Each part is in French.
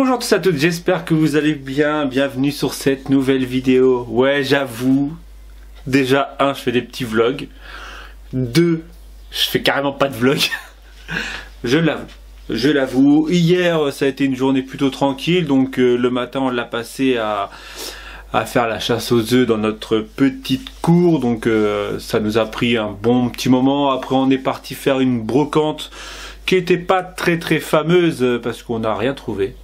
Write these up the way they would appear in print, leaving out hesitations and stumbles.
Bonjour à tous et à toutes, j'espère que vous allez bien, bienvenue sur cette nouvelle vidéo. Ouais, j'avoue, déjà, 1, je fais des petits vlogs, 2, je fais carrément pas de vlog, je l'avoue. Hier, ça a été une journée plutôt tranquille, donc le matin, on l'a passé à faire la chasse aux œufs dans notre petite cour, donc ça nous a pris un bon petit moment. Après, on est parti faire une brocante qui était pas très fameuse parce qu'on n'a rien trouvé.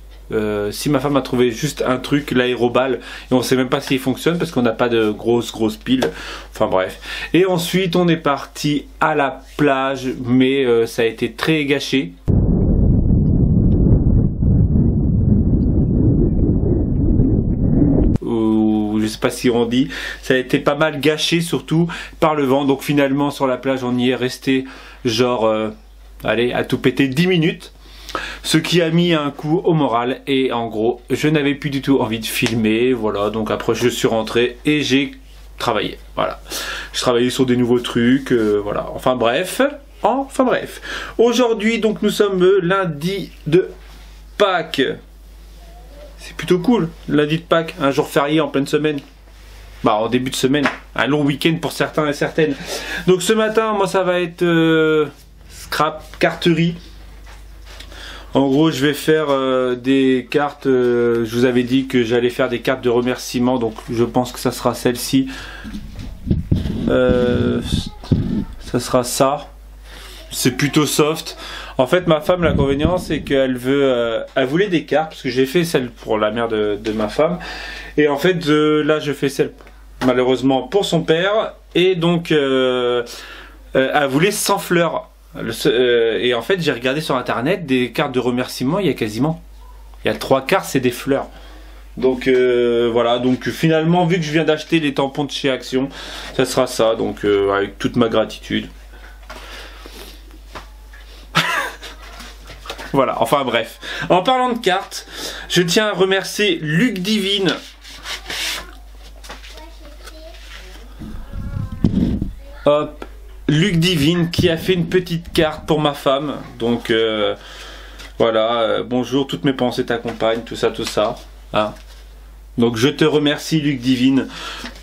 Si ma femme a trouvé juste un truc, l'aérobal, et on sait même pas s'il fonctionne parce qu'on n'a pas de grosses piles, enfin bref. Et ensuite on est parti à la plage, mais ça a été très gâché. Ou je sais pas si on dit, ça a été pas mal gâché surtout par le vent, donc finalement sur la plage on y est resté genre allez, à tout péter 10 minutes. Ce qui a mis un coup au moral et en gros je n'avais plus du tout envie de filmer, voilà, donc après je suis rentré et j'ai travaillé, voilà, je travaillais sur des nouveaux trucs, voilà, enfin bref, aujourd'hui donc nous sommes lundi de Pâques, c'est plutôt cool, lundi de Pâques, un jour férié en pleine semaine, bah en début de semaine, un long week-end pour certains et certaines. Donc ce matin moi ça va être scrap, carterie. En gros, je vais faire des cartes, je vous avais dit que j'allais faire des cartes de remerciement, donc je pense que ça sera celle-ci. Ça sera ça. C'est plutôt soft. En fait, ma femme, l'inconvénient, c'est qu'elle elle voulait des cartes, parce que j'ai fait celle pour la mère de ma femme. Et en fait, là, je fais celle, malheureusement, pour son père. Et donc, elle voulait 100 fleurs. Et en fait j'ai regardé sur internet des cartes de remerciement, il y a 3/4 c'est des fleurs, donc voilà, donc finalement vu que je viens d'acheter les tampons de chez Action, ça sera ça, donc avec toute ma gratitude. Voilà, enfin bref, en parlant de cartes, je tiens à remercier Luc Divine. Hop, Luc Divine qui a fait une petite carte pour ma femme, donc voilà, bonjour, toutes mes pensées t'accompagnent, tout ça, hein. Donc je te remercie Luc Divine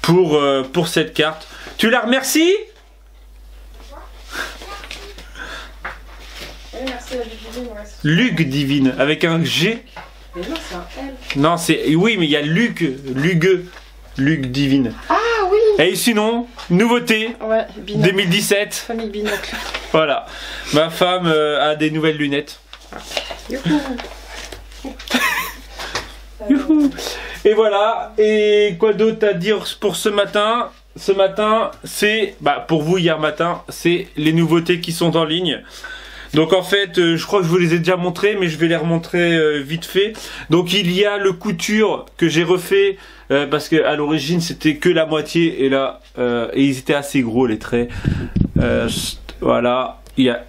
pour cette carte. Tu la remercies? Oui, merci à Luc Divine, ouais. Luc Divine avec un G. Mais non, c'est un L. Non, c'est oui, mais il y a Luc Divine. Ah oui. Et sinon, nouveauté, ouais, 2017. Famille binocle. Voilà, ma femme a des nouvelles lunettes. Youhou. Youhou. Et voilà, et quoi d'autre à dire pour ce matin? Ce matin, c'est, bah pour vous hier matin, c'est les nouveautés qui sont en ligne. Donc en fait, je crois que je vous les ai déjà montrés, mais je vais les remontrer vite fait. Donc il y a le couture que j'ai refait, parce qu'à l'origine c'était que la moitié, et là, et ils étaient assez gros les traits. Voilà, il y a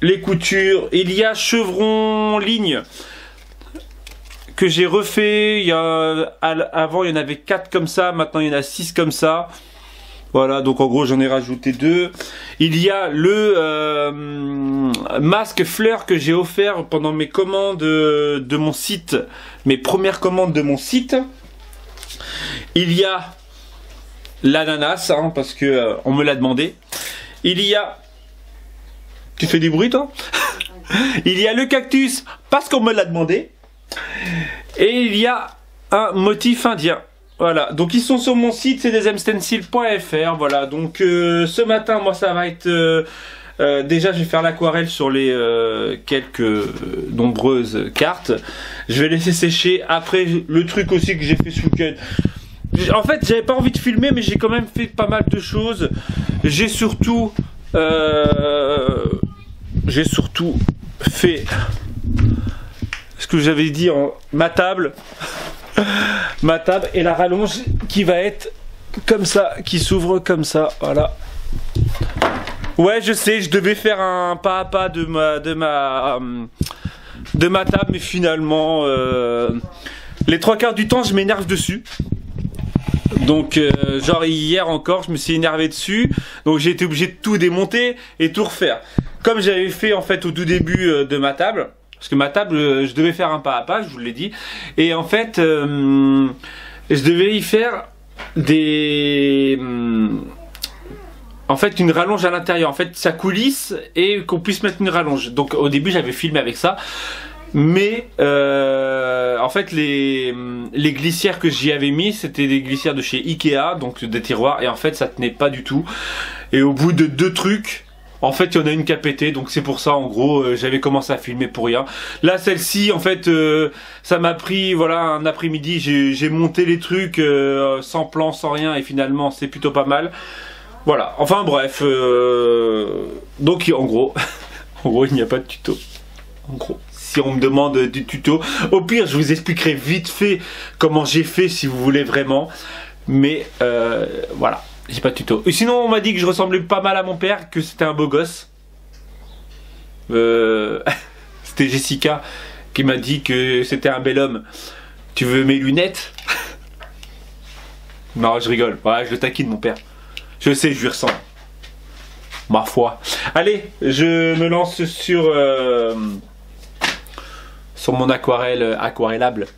les coutures, il y a chevron ligne que j'ai refait. Il y a, avant il y en avait 4 comme ça, maintenant il y en a 6 comme ça. Voilà, donc en gros j'en ai rajouté 2. Il y a le masque fleurs que j'ai offert pendant mes commandes de mon site, mes premières commandes de mon site. Il y a l'ananas, hein, parce que on me l'a demandé. Il y a... Tu fais du bruit toi? Il y a le cactus, parce qu'on me l'a demandé. Et il y a un motif indien. Voilà, donc ils sont sur mon site, c'est desmstencils.fr. Voilà, donc ce matin, moi ça va être... déjà je vais faire l'aquarelle sur les quelques nombreuses cartes. Je vais laisser sécher. Après le truc aussi que j'ai fait ce week-end. En fait j'avais pas envie de filmer, mais j'ai quand même fait pas mal de choses. J'ai surtout fait ce que j'avais dit en ma table. Ma table et la rallonge qui va être comme ça, qui s'ouvre comme ça, voilà. Ouais, je sais, je devais faire un pas à pas de ma table, mais finalement les 3/4 du temps je m'énerve dessus. Donc genre hier encore je me suis énervé dessus, donc j'ai été obligé de tout démonter et tout refaire comme j'avais fait en fait au tout début de ma table. Parce que ma table, je devais faire un pas à pas, je vous l'ai dit. Et en fait, je devais y faire des... En fait, une rallonge à l'intérieur. En fait, ça coulisse et qu'on puisse mettre une rallonge. Donc au début, j'avais filmé avec ça. Mais en fait, les glissières que j'y avais mis, c'était des glissières de chez Ikea, donc des tiroirs. Et en fait, ça tenait pas du tout. Et au bout de 2 trucs... En fait, il y en a une qui a pété, donc c'est pour ça, en gros, j'avais commencé à filmer pour rien. Là, celle-ci, en fait, ça m'a pris, voilà, un après-midi, j'ai monté les trucs sans plan, sans rien, et finalement, c'est plutôt pas mal. Voilà, enfin bref, donc en gros, en gros, il n'y a pas de tuto. En gros, si on me demande du tuto, au pire, je vous expliquerai vite fait comment j'ai fait, si vous voulez vraiment. Mais voilà. J'ai pas de tuto. Et sinon, on m'a dit que je ressemblais pas mal à mon père, que c'était un beau gosse. C'était Jessica qui m'a dit que c'était un bel homme. Tu veux mes lunettes? Non, je rigole. Ouais, je le taquine, mon père. Je sais, je lui ressemble. Ma foi. Allez, je me lance sur mon aquarelle aquarellable.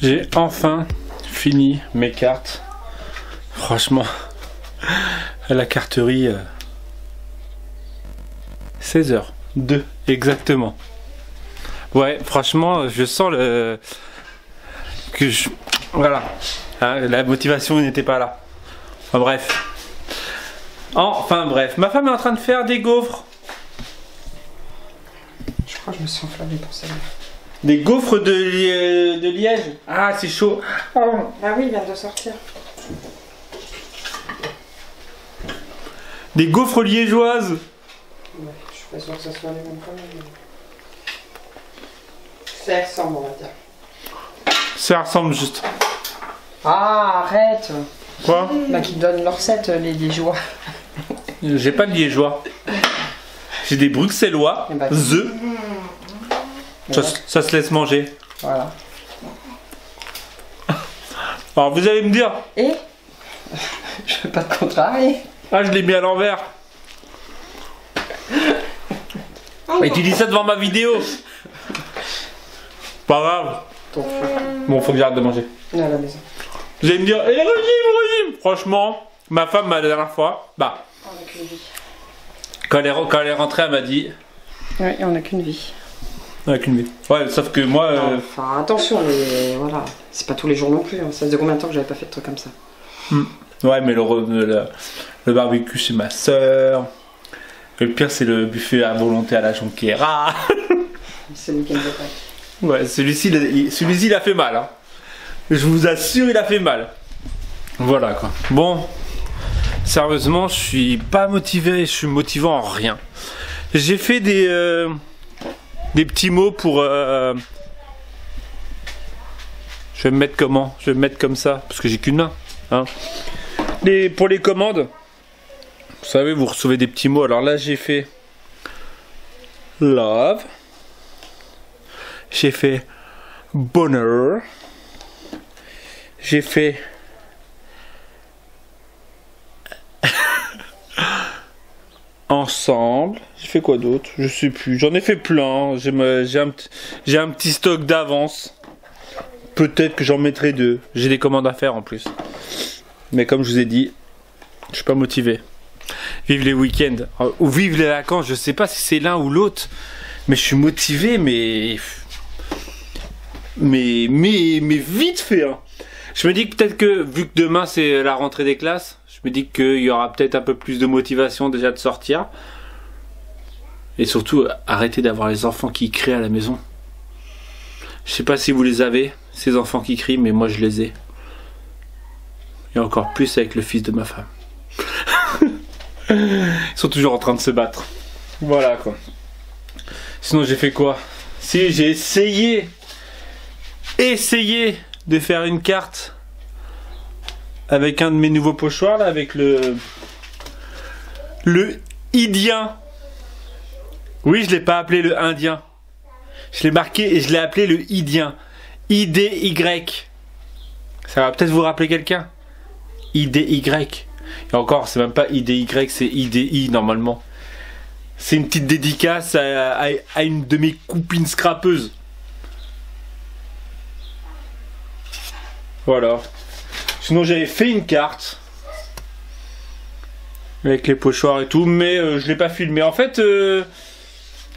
J'ai enfin fini mes cartes. Franchement, à la carterie, 16h02 exactement. Ouais, franchement, je sens voilà, hein, la motivation n'était pas là. Enfin bref, ma femme est en train de faire des gaufres. Je crois que je me suis enflammée pour ça. Des gaufres de Liège. Ah, c'est chaud. Oh, ah oui, il vient de sortir. Des gaufres liégeoises. Ouais, je suis pas sûre que ça soit les mêmes quand même. Ça ressemble, on va dire. Ça ressemble juste. Ah, arrête. Quoi? Bah, qui donnent leur recette, les liégeois. J'ai pas de liégeois. J'ai des bruxellois. Et bah, Ça se laisse manger. Voilà. Alors vous allez me dire. Et je veux pas te contrarier. Ah, je l'ai mis à l'envers. Et tu dis ça devant ma vidéo. Pas grave. Bon, faut que j'arrête de manger. À la maison. Vous allez me dire, et régime. Franchement, ma femme, la dernière fois, bah, On a qu'une vie. quand elle est rentrée, elle m'a dit. Oui, on a qu'une vie. Avec une vie. Ouais, sauf que moi. Enfin, attention, mais voilà. C'est pas tous les jours non plus. Hein. Ça faisait combien de temps que j'avais pas fait de trucs comme ça? Ouais, mais le barbecue chez ma soeur. Le pire, c'est le buffet à volonté à la Jonquière. C'est le week-end de Pâques. Ouais, celui-ci, il a fait mal. Hein. Je vous assure, il a fait mal. Voilà quoi. Bon, sérieusement, je suis pas motivé. Je suis motivant en rien. J'ai fait des petits mots pour. Je vais me mettre comment? Je vais me mettre comme ça parce que j'ai qu'une main. Hein. Pour les commandes, vous savez, vous recevez des petits mots. Alors là, j'ai fait love. J'ai fait bonheur. J'ai fait ensemble. J'ai fait quoi d'autre? Je sais plus. J'en ai fait plein. J'ai un petit stock d'avance. Peut-être que j'en mettrai 2. J'ai des commandes à faire en plus. Mais comme je vous ai dit, je suis pas motivé. Vive les week-ends. Ou vive les vacances. Je sais pas si c'est l'un ou l'autre. Mais je suis motivé, mais vite fait. Hein. Je me dis que peut-être que, vu que demain c'est la rentrée des classes, je me dis qu'il y aura peut-être un peu plus de motivation déjà de sortir. Et surtout, arrêtez d'avoir les enfants qui crient à la maison. Je sais pas si vous les avez, ces enfants qui crient, mais moi je les ai. Et encore plus avec le fils de ma femme. Ils sont toujours en train de se battre. Voilà quoi. Sinon j'ai fait quoi? Si, j'ai essayé de faire une carte avec un de mes nouveaux pochoirs là, avec le Idien. Oui, je l'ai pas appelé le Indien. Je l'ai marqué et je l'ai appelé le Idien. I-D-Y. Ça va peut-être vous rappeler quelqu'un. I-D-Y. Et encore, c'est même pas I-D-Y, c'est I-D-I normalement. C'est une petite dédicace à une de mes copines scrapeuses. Voilà. Sinon, j'avais fait une carte. Avec les pochoirs et tout, mais je l'ai pas filmé. En fait,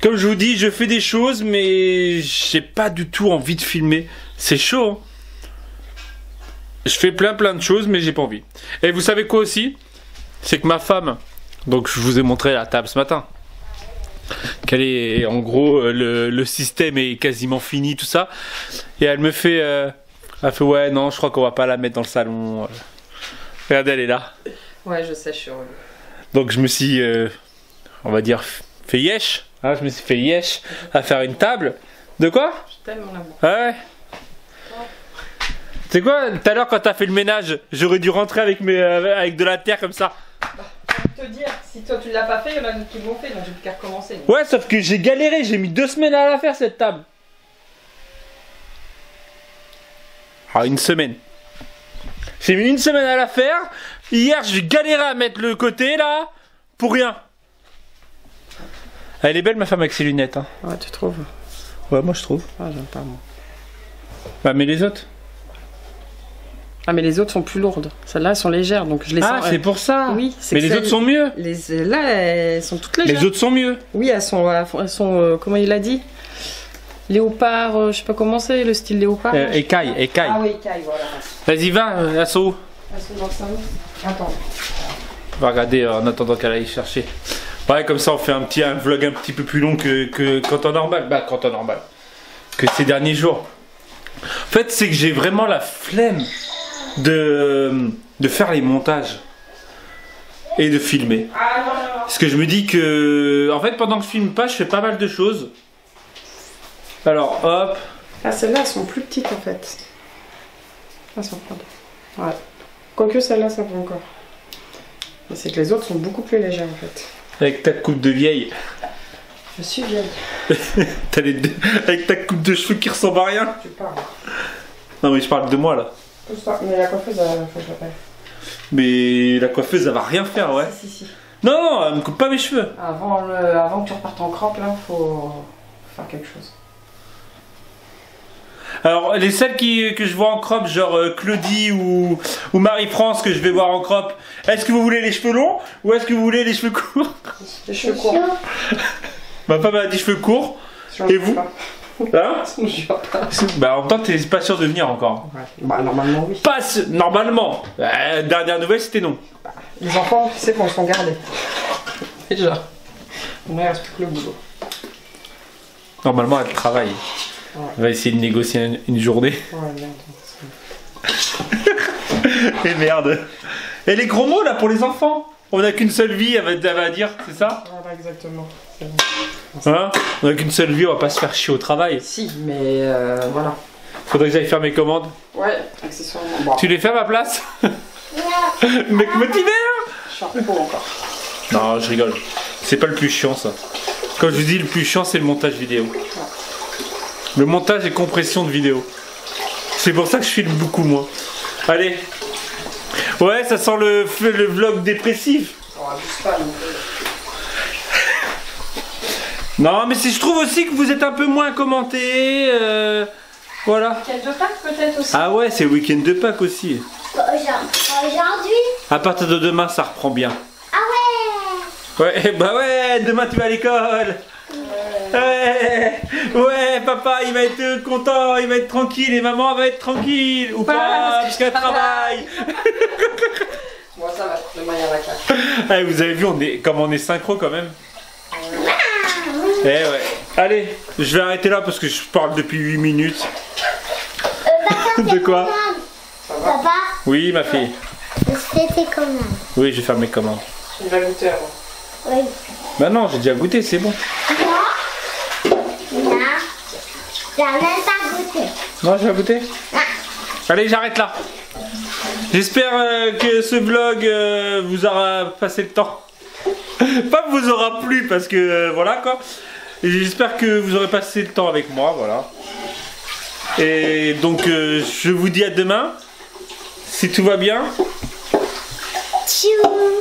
comme je vous dis, je fais des choses, mais j'ai pas du tout envie de filmer. C'est chaud, hein. Je fais plein de choses, mais j'ai pas envie. Et vous savez quoi aussi? C'est que ma femme, donc je vous ai montré la table ce matin, qu'elle est, en gros, le système est quasiment fini, tout ça. Et elle me fait, elle fait ouais, non, je crois qu'on va pas la mettre dans le salon. Regardez, elle est là. Ouais, je sais, je suis relou. Donc je me suis, on va dire, fait yesh. Hein, je me suis fait yesh à faire une table. De quoi? Je t'aime, mon amour. Ouais. C'est quoi, tout à l'heure quand t'as fait le ménage, j'aurais dû rentrer avec de la terre comme ça. Pour te dire, si toi tu l'as pas fait, il y en a d'autres qui l'ont fait, donc j'ai plus qu'à recommencer. Ouais, sauf que j'ai galéré, j'ai mis 2 semaines à la faire cette table. Ah, une semaine. J'ai mis 1 semaine à la faire. Hier, j'ai galéré à mettre le côté là, pour rien. Elle est belle ma femme avec ses lunettes. Hein. Ouais, tu trouves? Ouais, moi je trouve. Ah, j'aime pas moi. Bah, mais les autres? Ah, mais les autres sont plus lourdes. Celles-là, elles sont légères, donc je les sens. Ah, c'est pour ça. Oui, c'est mais les autres sont mieux. Là, elles sont toutes légères. Les autres sont mieux. Oui, elles sont comment il a dit? Léopard, je sais pas comment c'est, le style léopard. Écaille. Ah oui, écaille, voilà. Vas-y, va, Asso. Elles sont dans le salon. Attends. On va regarder en attendant qu'elle aille chercher. Ouais, comme ça, on fait un vlog un petit peu plus long que quand en normal. Bah, quand en normal. Que ces derniers jours. En fait, c'est que j'ai vraiment la flemme de faire les montages et de filmer. Parce que je me dis que, en fait, pendant que je filme pas, je fais pas mal de choses. Alors, hop. Ah, celles-là, elles sont plus petites en fait. Elles sont froides. Ouais. Quoique celle-là, ça va encore. Mais c'est que les autres sont beaucoup plus légères en fait. Avec ta coupe de vieille. Je suis vieille. T'as les deux, avec ta coupe de cheveux qui ressemble à rien. Tu parles. Non, mais je parle de moi là. Tout ça. Mais la coiffeuse, faut que je l'appelle. Mais la coiffeuse, elle va rien faire, ouais. Si. Non, elle me coupe pas mes cheveux. Avant que tu repartes en crop, là, faut faire quelque chose. Alors, les celles que je vois en crop, genre Claudie ou Marie-France que je vais voir en crop, est-ce que vous voulez les cheveux longs ou est-ce que vous voulez les cheveux courts? Les cheveux courts. Ma femme a des cheveux courts. Et vous? Hein? Je vois pas. Bah, en même temps, t'es pas sûr de venir encore. Ouais. Bah, normalement, oui. Normalement. Dernière nouvelle, c'était non. Les enfants, tu sais qu'on se sont gardés. Déjà. Il ne reste plus que le boulot. Normalement, elle travaille. Ouais. On va essayer de négocier une journée. Ouais, merde. Et merde. Et les gros mots là pour les enfants? On n'a qu'une seule vie, elle va dire, c'est ça? Voilà, exactement. Hein? On n'a qu'une seule vie, on va pas se faire chier au travail. Si, mais voilà. Faudrait que j'aille faire mes commandes. Ouais, accessoirement. Bon. Tu les fais à ma place? Mec motivé hein? Je suis un peu beau encore. Non, je rigole. C'est pas le plus chiant ça. Quand je vous dis le plus chiant, c'est le montage vidéo. Ouais. Le montage et compression de vidéo. C'est pour ça que je filme beaucoup moins. Allez. Ouais, ça sent le vlog dépressif. On abuse pas non plus. Non, mais je trouve aussi que vous êtes un peu moins commenté. Voilà. Week-end de Pâques peut-être aussi. Ah ouais, c'est le week-end de Pâques aussi. Aujourd'hui. À partir de demain, ça reprend bien. Ah ouais. Ouais, bah ouais, demain tu vas à l'école. Ouais, papa, il va être content, il va être tranquille et maman va être tranquille. Ou pas, puisqu'elle travaille. Bon, ça va, le moyen la claque. Allez, vous avez vu, comme on est synchro quand même. Eh ouais. Allez, je vais arrêter là parce que je parle depuis 8 minutes. De quoi? Papa, Oui, ma fille. c'était comment? Oui, je vais faire mes commandes. Il va goûter avant. Oui. Bah non, j'ai déjà goûté, c'est bon. Non. J'ai même pas goûté. Non, je vais goûter. Allez, j'arrête là. J'espère que ce vlog vous aura passé le temps. Pas vous aura plu parce que voilà quoi. J'espère que vous aurez passé le temps avec moi, voilà. Et donc je vous dis à demain. Si tout va bien. Tchou.